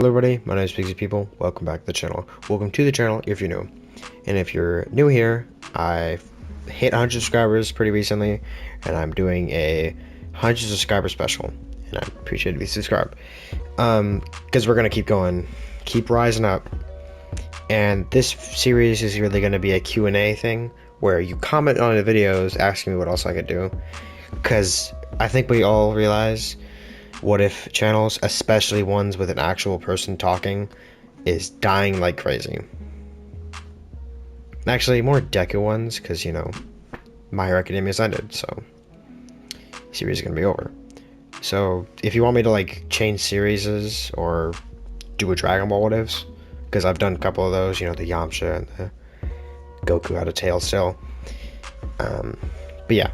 Hello everybody, my name is Pixie People. Welcome back to the channel. Welcome to the channel if you're new. And if you're new here, I hit 100 subscribers pretty recently, and I'm doing a 100 subscriber special. And I appreciate it if you subscribe. Because we're gonna keep going, keep rising up. And this series is really gonna be a Q&A thing, where you comment on the videos asking me what else I could do. Because I think we all realize what if channels, especially ones with an actual person talking, is dying like crazy. Actually, more deku ones, because, you know, My Hero Academia's ended, so the series is going to be over. So, if you want me to, like, change series or do a Dragon Ball what ifs, because I've done a couple of those, you know, the Yamcha and the Goku out of tail still. But yeah.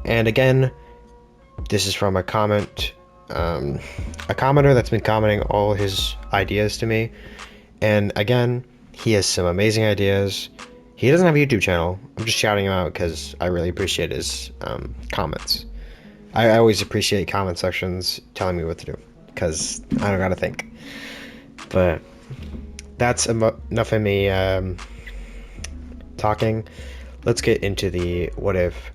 And again, this is from a commenter that's been commenting all his ideas to me. And again, he has some amazing ideas. He doesn't have a YouTube channel. I'm just shouting him out because I really appreciate his comments. I always appreciate comment sections telling me what to do, because I don't gotta think. But that's enough of me talking. Let's get into the what if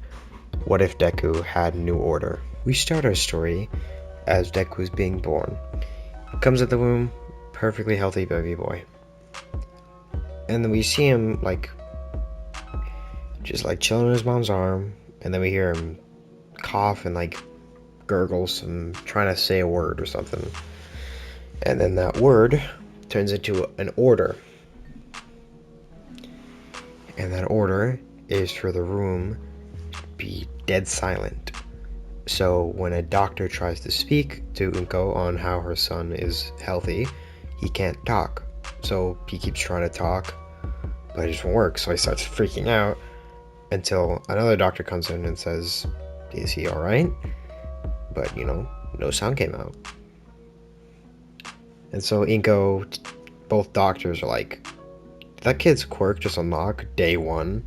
Deku had New Order. We start our story as Deku is being born. Comes at the womb, perfectly healthy baby boy. And then we see him just chilling in his mom's arm, and then we hear him cough and gurgle some, trying to say a word or something. And then that word turns into an order. And that order is for the room to be dead silent. So when a doctor tries to speak to Inko on how her son is healthy, he can't talk. So he keeps trying to talk, but it doesn't work. So he starts freaking out until another doctor comes in and says, "Is he alright?" But, you know, no sound came out. And so Inko, both doctors are like, "Did that kid's quirk just unlock day one?"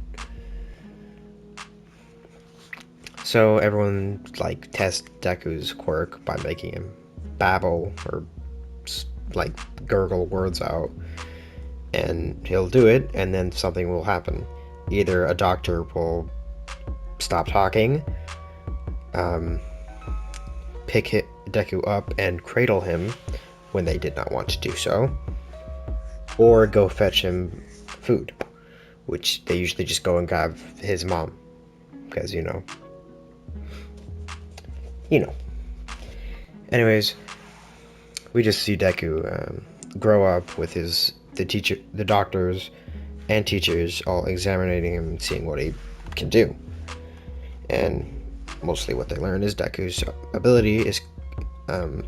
So everyone tests Deku's quirk by making him babble or gurgle words out, and he'll do it, and then something will happen. Either a doctor will stop talking, pick Deku up and cradle him when they did not want to do so, or go fetch him food, which they usually just go and grab his mom, because you know. Anyways, we just see Deku grow up with the doctors and teachers all examining him and seeing what he can do. And mostly what they learn is Deku's ability is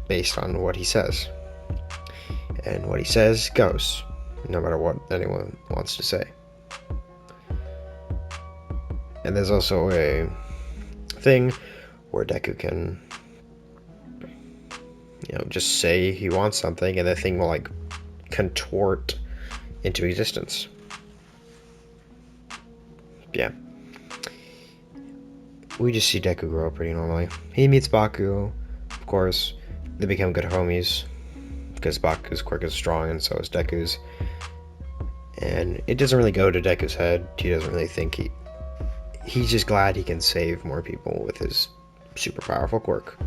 based on what he says. And what he says goes, no matter what anyone wants to say. And there's also a thing where Deku can, you know, just say he wants something, and the thing will contort into existence. Yeah. We just see Deku grow up pretty normally. He meets Baku, of course. They become good homies, because Baku's quirk is strong and so is Deku's. And it doesn't really go to Deku's head. He doesn't really think he's just glad he can save more people with his super powerful quirk.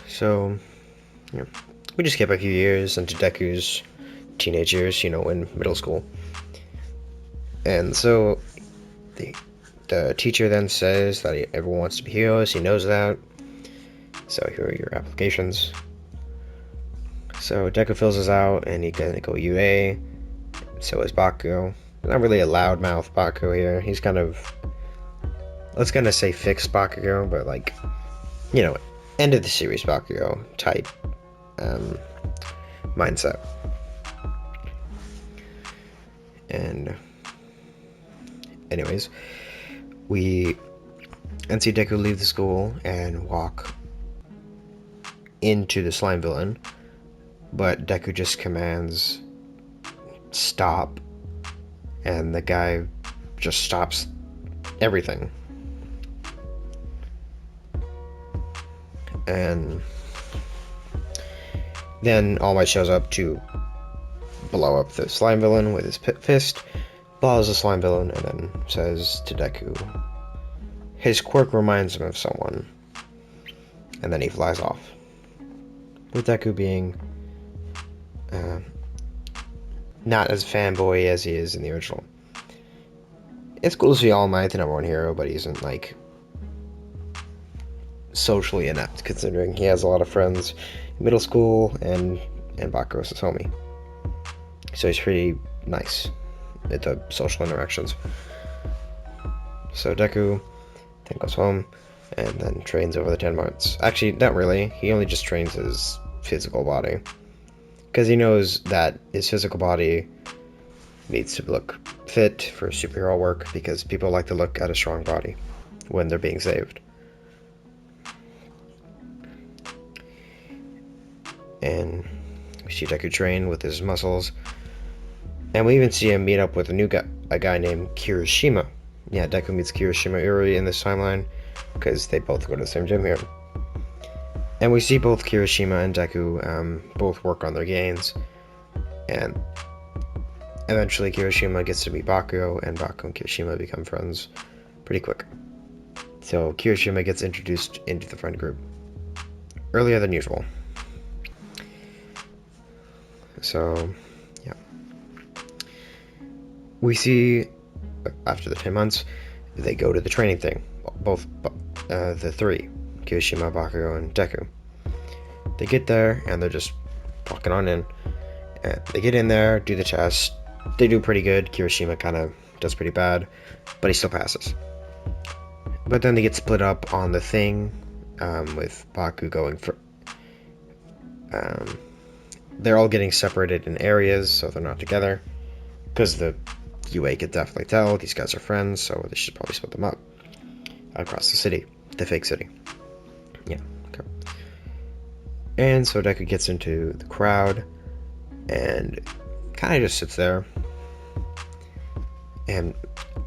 So, yeah, we just skip a few years into Deku's teenage years, you know, in middle school. And so the teacher then says that everyone wants to be heroes. He knows that. So here are your applications. So Deku fills this out, and he can go UA. So is Baku. Not really a loudmouth Baku here. He's kind of, let's kind of say fixed Bakugo, but you know, end of the series Bakugo type mindset. And anyways, we see Deku leave the school and walk into the slime villain, but Deku just commands stop, and the guy just stops everything. And then All Might shows up to blow up the slime villain with his fist, blows the slime villain, and then says to Deku, his quirk reminds him of someone. And then he flies off. With Deku being not as fanboy as he is in the original. It's cool to see All Might, the #1 hero, but he isn't, like, socially inept, considering he has a lot of friends in middle school, and Bakugo's his homie. So he's pretty nice at the social interactions. So Deku then goes home, and then trains over the 10 months. Actually, not really. He only just trains his physical body. Because he knows that his physical body needs to look fit for superhero work, because people like to look at a strong body when they're being saved. And we see Deku train with his muscles. And we even see him meet up with a guy named Kirishima. Yeah, Deku meets Kirishima early in this timeline, because they both go to the same gym here. And we see both Kirishima and Deku both work on their gains. And eventually Kirishima gets to meet Bakugo, and Bakugo and Kirishima become friends pretty quick. So Kirishima gets introduced into the friend group earlier than usual. So, yeah. We see, after the 10 months, they go to the training thing. Both, the three, Kirishima, Bakugo, and Deku. They get there, and they're just walking on in. And they get in there, do the test. They do pretty good. Kirishima kind of does pretty bad, but he still passes. But then they get split up on the thing, with Baku going for... they're all getting separated in areas, so they're not together. Because the UA could definitely tell these guys are friends, so they should probably split them up across the city, the fake city. Yeah, okay. And so Deku gets into the crowd and kind of just sits there and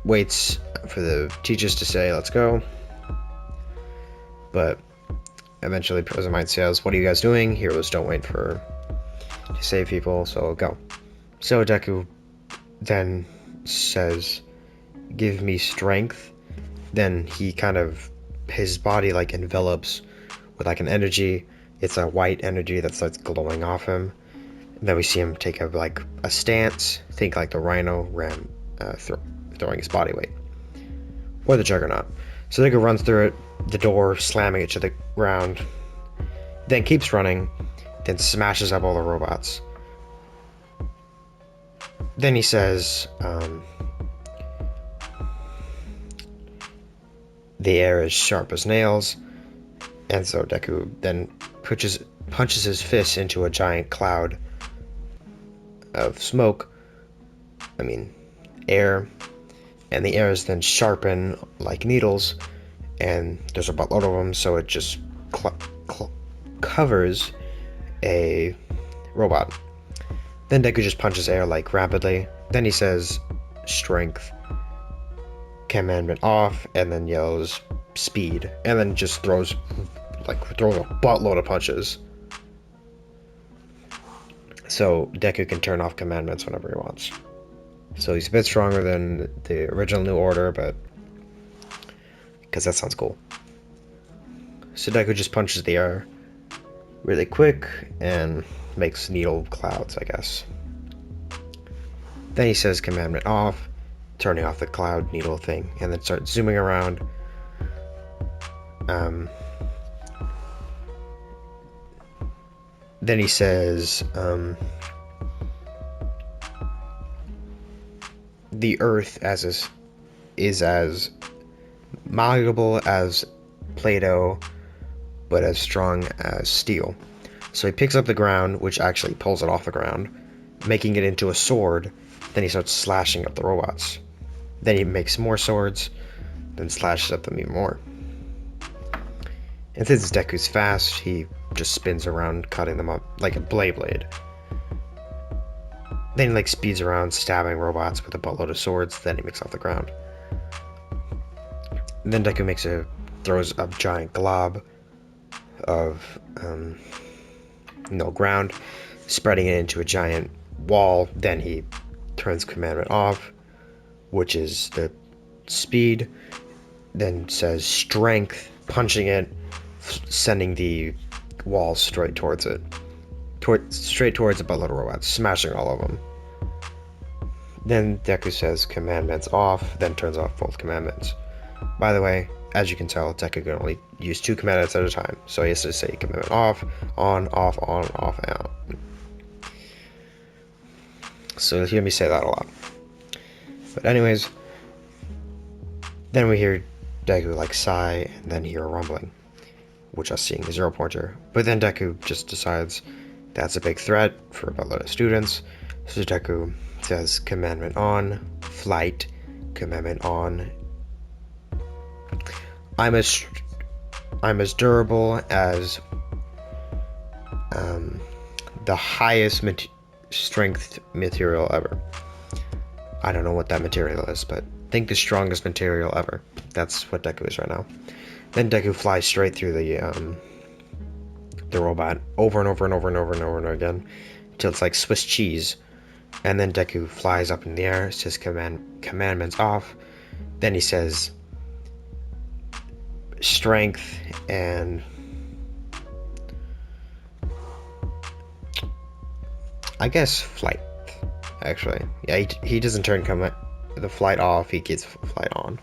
waits for the teachers to say, let's go. But eventually President Might says, what are you guys doing? Heroes don't wait to save people, so go. So Deku then says, give me strength. Then he kind of, his body like envelops with like an energy. It's a white energy that starts glowing off him. And then we see him take a stance, think like the Rhino ram, throwing his body weight, or the Juggernaut. So Deku runs through it, the door slamming it to the ground, then keeps running, then smashes up all the robots. Then he says, the air is sharp as nails, and so Deku then punches his fist into a giant cloud of smoke, air, and the air is then sharpened like needles, and there's a buttload of them, so it just covers a robot. Then Deku just punches air like rapidly. Then he says, strength, commandment off, and then yells, speed, and then just throws a buttload of punches. So Deku can turn off commandments whenever he wants. So he's a bit stronger than the original New Order, but because that sounds cool. So Deku just punches the air really quick and makes needle clouds, I guess. Then he says commandment off, turning off the cloud needle thing, and then starts zooming around. Then he says, the earth is as malleable as Play-Doh, but as strong as steel. So he picks up the ground, which actually pulls it off the ground, making it into a sword. Then he starts slashing up the robots. Then he makes more swords, then slashes at them even more. And since Deku's fast, he just spins around, cutting them up like a blade. Then he speeds around, stabbing robots with a buttload of swords. Then he makes off the ground. And then Deku throws a giant glob of ground, spreading it into a giant wall. Then he turns commandment off, which is the speed, then says strength, punching it, sending the wall straight towards it. Straight towards the buttload of robots, smashing all of them. Then Deku says commandments off, then turns off both commandments. By the way, as you can tell, Deku can only use 2 commandments at a time, so he has to say commandment off, on, and on. So you'll hear me say that a lot. But anyways, then we hear Deku like sigh, and then hear a rumbling, which us seeing the 0 pointer. But then Deku just decides that's a big threat for a lot of students. So Deku says commandment on, flight, commandment on. I'm as durable as the highest strength material ever. I don't know what that material is, but think the strongest material ever. That's what Deku is right now. Then Deku flies straight through the robot over and over and over and over and over and over again until it's like Swiss cheese. And then Deku flies up in the air, says commandments off. Then he says strength and I guess flight. Actually, yeah, he doesn't turn the flight off. He gets flight on.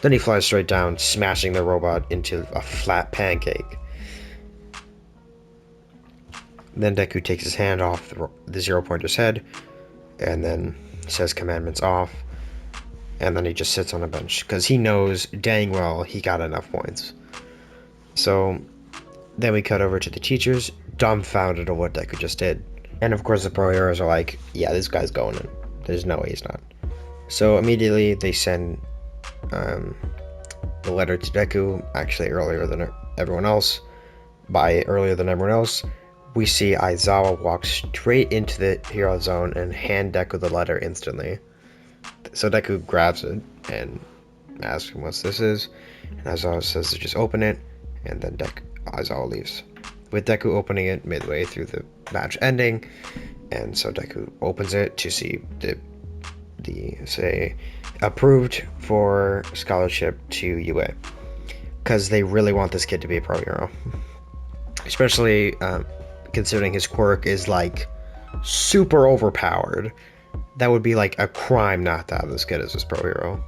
Then he flies straight down, smashing the robot into a flat pancake. Then Deku takes his hand off the 0 pointer's head, and then says commandments off. And then he just sits on a bench because he knows dang well he got enough points. So then we cut over to the teachers, dumbfounded at what Deku just did. And of course the pro heroes are like, yeah, this guy's going in. There's no way he's not. So immediately they send the letter to Deku, actually earlier than everyone else. By earlier than everyone else, we see Aizawa walk straight into the hero zone and hand Deku the letter instantly. So Deku grabs it and asks him what this is, and Aizawa says to just open it, and then Aizawa leaves, with Deku opening it midway through the match ending. And so Deku opens it to see the say approved for scholarship to UA, because they really want this kid to be a pro hero, especially considering his quirk is like super overpowered. That would be like a crime not to have this kid as his pro hero.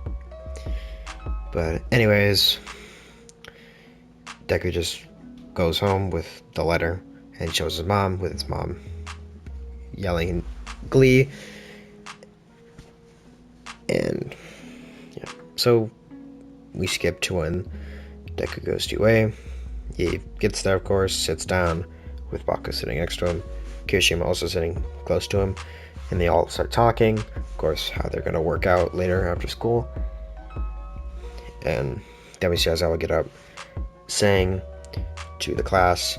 But anyways, Deku just goes home with the letter and shows his mom, with his mom yelling in glee. And yeah, so we skip to when Deku goes to UA. He gets there, of course, sits down with Baku sitting next to him, Kirishima also sitting close to him, and they all start talking, of course, how they're going to work out later after school. And then we see Aizawa get up, saying to the class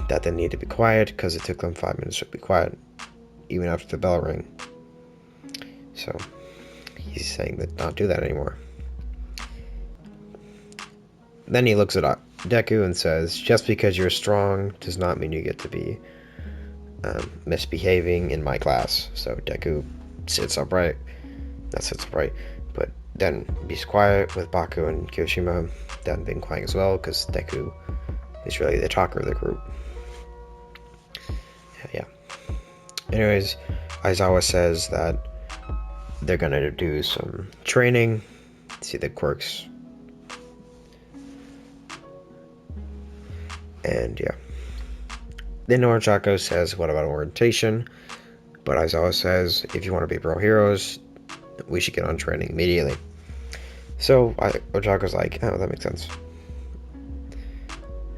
that they need to be quiet because it took them 5 minutes to be quiet, even after the bell rang. So he's saying that not do that anymore. Then he looks at Deku and says, just because you're strong does not mean you get to be misbehaving in my class. So Deku sits upright, but then he's quiet, with Baku and Kirishima then being quiet as well, because Deku is really the talker of the group. Yeah. Anyways, Aizawa says that they're gonna do some training, see the quirks, and yeah. Then Norichako says, what about orientation? But Aizawa says, if you want to be pro heroes, we should get on training immediately. So Norichako's like, oh, that makes sense.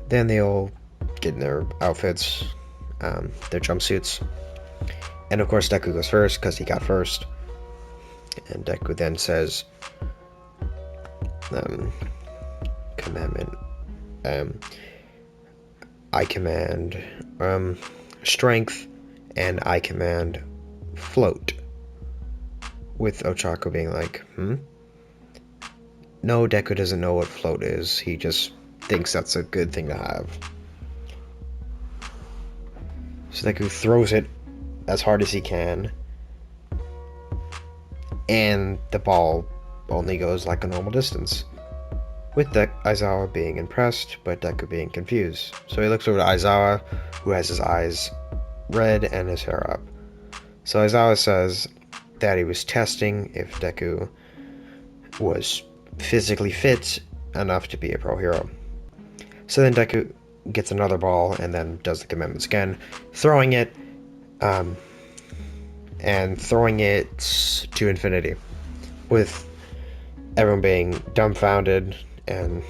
Then they all get in their outfits, their jumpsuits. And of course Deku goes first, because he got first. And Deku then says, commandment, I command strength, and I command float. With Ochako being like, No, Deku doesn't know what float is. He just thinks that's a good thing to have. So Deku throws it as hard as he can, and the ball only goes like a normal distance, with Aizawa being impressed, but Deku being confused. So he looks over to Aizawa, who has his eyes red and his hair up. So Aizawa says that he was testing if Deku was physically fit enough to be a pro hero. So then Deku gets another ball and then does the commandments again, throwing it, and throwing it to infinity, with everyone being dumbfounded, and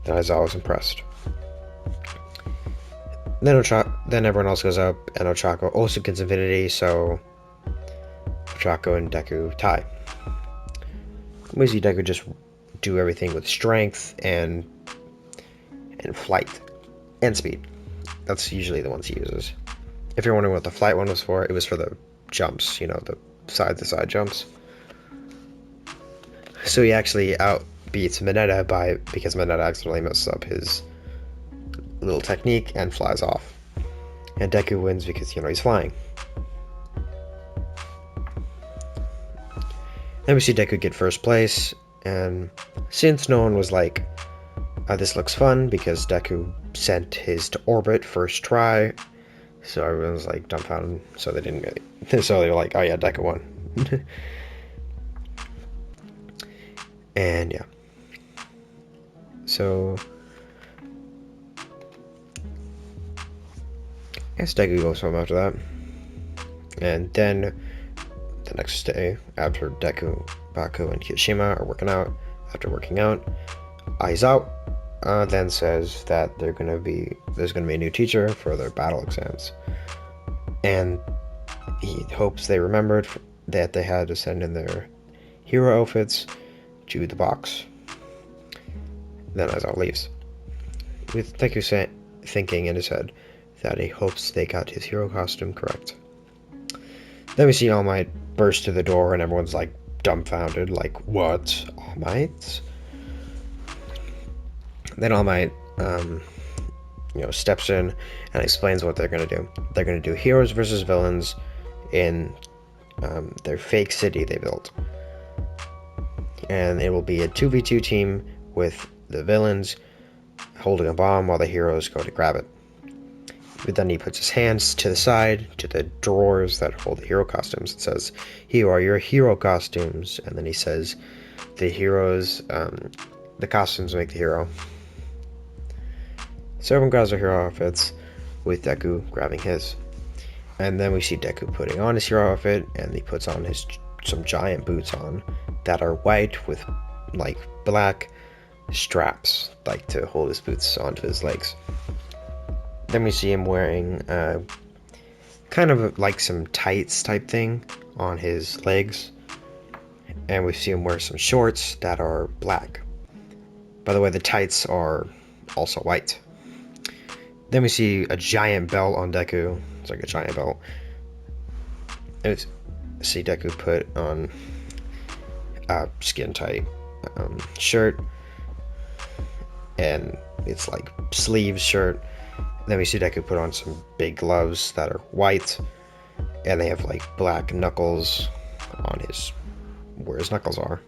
then Aizawa was impressed. Then everyone else goes up, and Ochako also gets infinity, so Ochako and Deku tie. We see Deku just do everything with strength and flight and speed. That's usually the ones he uses. If you're wondering what the flight one was for, it was for the jumps, you know, the side-to-side jumps. So he actually outbeats Mineta because Mineta accidentally messes up his little technique and flies off. And Deku wins because, you know, he's flying. Then we see Deku get first place, and since no one was like, this looks fun, because Deku sent his to orbit first try, so everyone was like dumbfounded, so they didn't really, so they were like, oh yeah, Deku won. And yeah, so I guess Deku goes home after that. And then the next day, after Deku, Baku, and Kirishima are working out, Aizawa then says that there's gonna be a new teacher for their battle exams, and he hopes they remembered that they had to send in their hero outfits to the box. Then Aizawa leaves, with Deku thinking in his head that he hopes they got his hero costume correct. Then we see All Might burst to the door, and everyone's like dumbfounded, like, what? All Might? Then All Might, steps in and explains what they're going to do. They're going to do heroes versus villains in their fake city they built. And it will be a 2v2 team with the villains holding a bomb while the heroes go to grab it. But then he puts his hands to the side, to the drawers that hold the hero costumes. It says, here are your hero costumes. And then he says, the heroes, the costumes make the hero. So everyone grabs their hero outfits, with Deku grabbing his. And then we see Deku putting on his hero outfit, and he puts on some giant boots on that are white with like black straps, like to hold his boots onto his legs. Then we see him wearing kind of like some tights type thing on his legs, and we see him wear some shorts that are black. By the way, the tights are also white. Then we see a giant belt on Deku. It's like a giant belt. And we see Deku put on a skin tight shirt, and it's like sleeves shirt. Then we see Deku put on some big gloves that are white, and they have like black knuckles on where his knuckles are,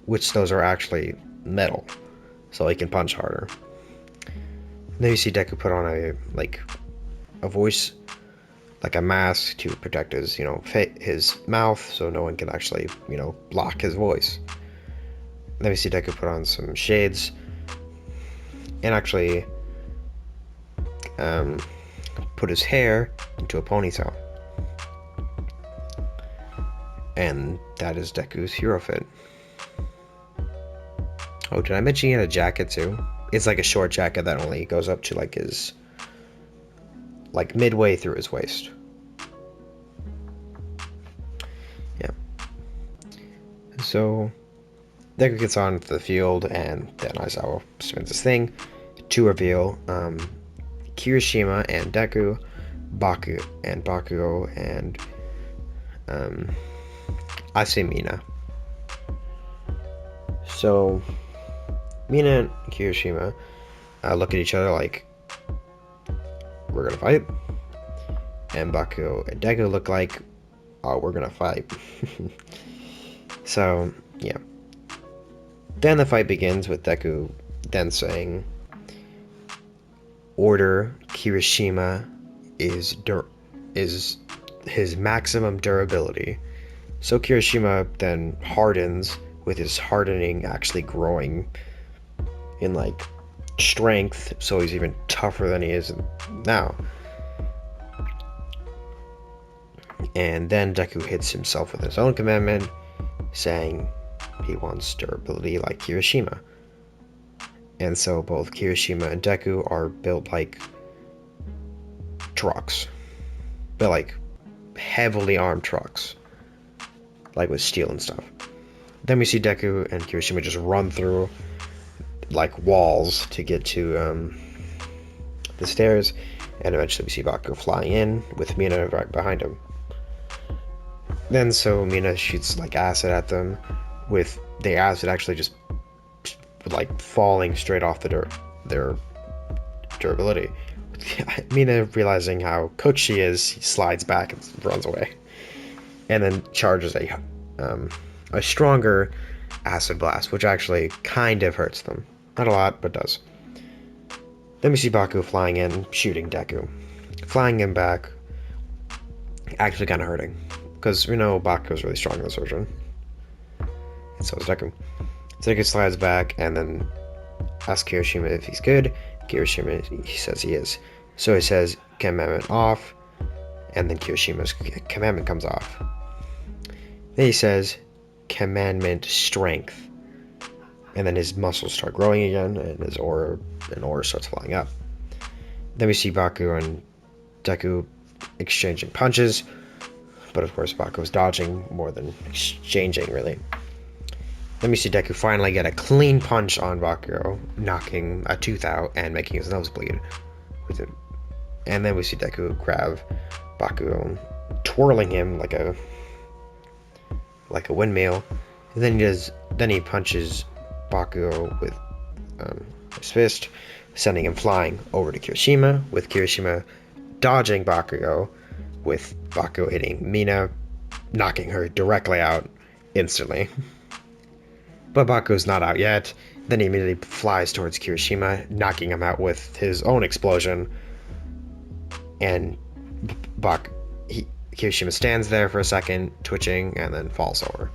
which those are actually metal, so he can punch harder. Then you see Deku put on a voice, like a mask to protect his, his mouth, so no one can actually, block his voice. Then we see Deku put on some shades, and actually put his hair into a ponytail. And that is Deku's hero fit. Oh, did I mention he had a jacket too? It's like a short jacket that only goes up to like his, like midway through his waist. Yeah. So Deku gets onto the field, and then Aizawa spins his thing to reveal Kirishima and Deku, Bakugo, and I say Mina. So Mina and Kirishima look at each other like, we're gonna fight. And Bakugo and Deku look like, oh, we're gonna fight. So, yeah. Then the fight begins with Deku then saying, Order Kirishima is his maximum durability. So Kirishima then hardens, with his hardening actually growing in like strength, so he's even tougher than he is now. And then Deku hits himself with his own commandment, saying he wants durability like Kirishima. And so both Kirishima and Deku are built like trucks. But like heavily armed trucks. Like with steel and stuff. Then we see Deku and Kirishima just run through like walls to get to the stairs. And eventually we see Bakugo flying in with Mina right behind him. Then so Mina shoots like acid at them, with the acid actually just like falling straight off their durability. Mina, realizing how cooked she is, he slides back and runs away, and then charges a stronger acid blast, which actually kind of hurts them. Not a lot, but does. Then we see Baku flying in, shooting Deku, flying him back, actually kind of hurting, because we know Baku's really strong in this version, and so is Deku. Deku slides back and then asks Kirishima if he's good. Kirishima, he says he is. So he says, commandment off, and then Kirishima's commandment comes off. Then he says, commandment strength. And then his muscles start growing again, and his aura starts flying up. Then we see Baku and Deku exchanging punches, but of course Baku's dodging more than exchanging, really. Then we see Deku finally get a clean punch on Bakugo, knocking a tooth out and making his nose bleed with it. And then we see Deku grab Bakugo, twirling him like a windmill. And then he punches Bakugo with his fist, sending him flying over to Kirishima, with Kirishima dodging Bakugo, with Bakugo hitting Mina, knocking her directly out instantly. But Baku's not out yet. Then he immediately flies towards Kirishima, knocking him out with his own explosion. And Kirishima stands there for a second, twitching, and then falls over.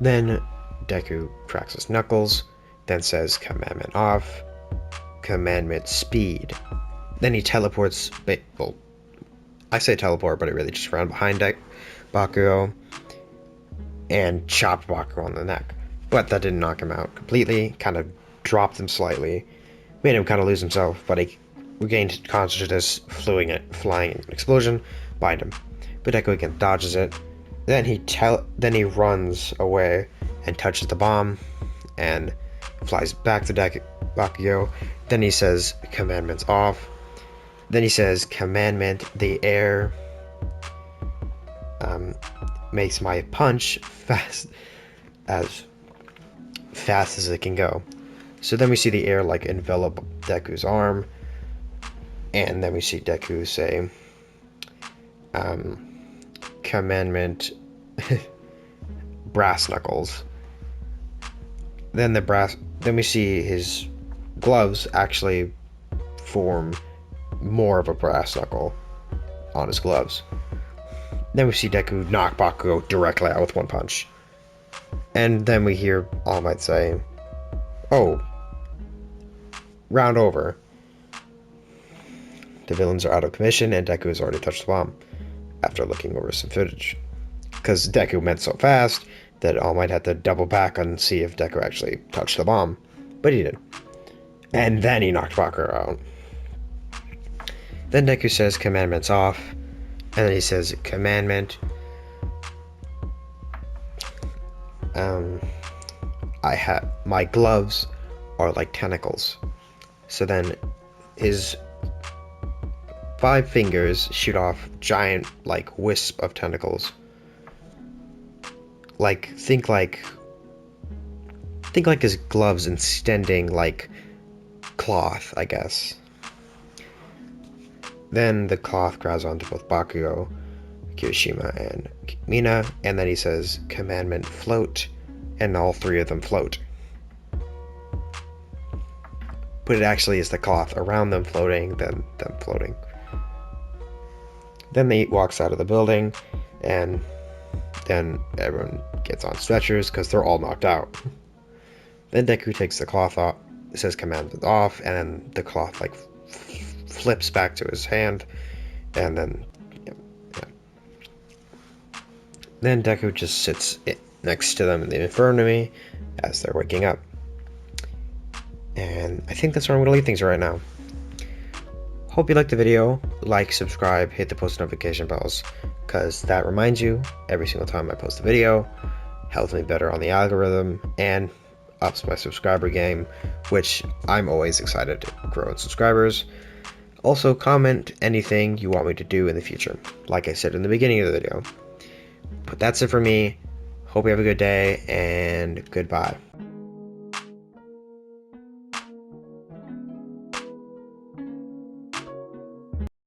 Then Deku cracks his knuckles, then says commandment off, commandment speed. Then he teleports, well, I say teleport, but it really just ran behind Bakugo, and chopped Bakugo on the neck. But that didn't knock him out completely, kind of dropped him slightly, made him kind of lose himself, but he regained consciousness, flying an explosion behind him. But Deku again dodges it. Then he runs away and touches the bomb, and flies back to Bakugo. Then he says, commandment's off. Then he says, commandment, the air makes my punch fast as it can go. So then we see the air like envelop Deku's arm, and then we see Deku say, commandment, brass knuckles. Then we see his gloves actually form more of a brass knuckle on his gloves. Then we see Deku knock Bakugo directly out with one punch. And then we hear All Might say, oh, round over. The villains are out of commission, and Deku has already touched the bomb, after looking over some footage. Because Deku went so fast that All Might had to double back and see if Deku actually touched the bomb. But he did. And then he knocked Bakugo out. Then Deku says commandment's off, and then he says commandment, my gloves are like tentacles. So then his 5 fingers shoot off giant like wisp of tentacles. Think like his gloves extending like cloth, I guess. Then the cloth grabs onto both Bakugo, Kirishima, and Mina, and then he says, "Commandment float," and all three of them float. But it actually is the cloth around them floating, then them floating. Then he walks out of the building, and then everyone gets on stretchers because they're all knocked out. Then Deku takes the cloth off, says "Commandment off," and then the cloth like flips back to his hand, and then Then Deku just sits next to them in the infirmary as they're waking up. And I think that's where I'm going to leave things right now. Hope you liked the video. Like, subscribe, hit the post notification bells, because that reminds you every single time I post a video, helps me better on the algorithm, and ups my subscriber game, which I'm always excited to grow in subscribers. Also, comment anything you want me to do in the future, like I said in the beginning of the video. But that's it for me. Hope you have a good day, and goodbye.